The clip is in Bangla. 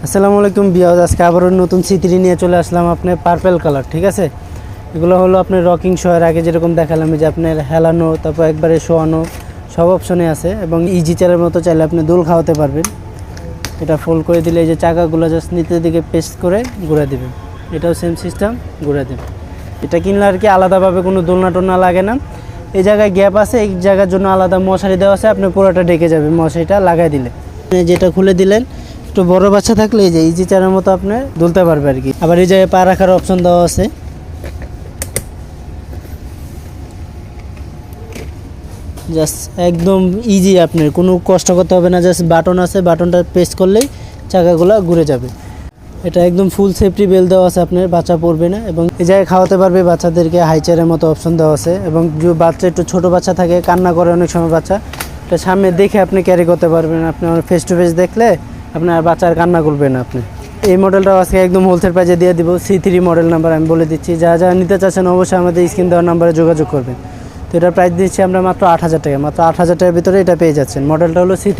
আসসালামু আলাইকুম বিয়াজ, আজকে আবারও নতুন সিত্রি নিয়ে চলে আসলাম আপনার পার্পেল কালার। ঠিক আছে, এগুলো হলো আপনার রকিং শোয়ার আগে যেরকম দেখালাম যে আপনার হেলানো, তারপর একবারে শোয়ানো সব অপশনে আছে এবং ইজি চেয়ারের মতো চাইলে আপনি দোল খাওয়াতে পারবেন। এটা ফোল্ড করে দিলে এই যে চাকাগুলো জাস্ট নিচের দিকে পেস্ট করে ঘুরে দেবেন, এটাও সেম সিস্টেম ঘুরে দেবেন। এটা কিনলে আর কি আলাদাভাবে কোনো দোলনা টোলনা লাগে না। এই জায়গায় গ্যাপ আছে, এই জায়গার জন্য আলাদা মশারি দেওয়া আছে, আপনি পুরোটা ঢেকে যাবে মশারিটা লাগাই দিলে। যেটা খুলে দিলেন, একটু বড় বাচ্চা থাকলে এই যে ইজি চেয়ারের মতো আপনি দুলতে পারবে আর কি। আবার এই জায়গায় পা রাখার অপশন দেওয়া আছে, জাস্ট একদম ইজি, আপনার কোনো কষ্ট করতে হবে না। জাস্ট বাটন আছে, বাটনটা প্রেস করলেই চাকাগুলো ঘুরে যাবে। এটা একদম ফুল সেফটি বেল দেওয়া আছে, আপনার বাচ্চা পড়বে না। এবং এই জায়গায় খাওয়াতে পারবে বাচ্চাদেরকে, হাই চেয়ারের মতো অপশন দেওয়া আছে। এবং যে বাচ্চা একটু ছোটো বাচ্চা থাকে, কান্না করে অনেক সময় বাচ্চা, এটা সামনে দেখে আপনি ক্যারি করতে পারবেন। আপনি ফেস টু ফেস দেখলে আপনার বাচ্চার কান্না করবে না। আপনি এই মডেলটাও আজকে একদম হোলসেল প্রাইজে দিয়ে দিব। C3 মডেল নাম্বার আমি বলে দিচ্ছি, যা যা নিতে চাচ্ছেন অবশ্যই আমাদের স্ক্রিন দেওয়ার নাম্বারে যোগাযোগ করবেন। তো এটার প্রাইস দিচ্ছি আমরা মাত্র 8,000 টাকা। মাত্র 8,000 টাকার ভিতরে এটা পেয়ে যাচ্ছেন। মডেলটা হলো C3।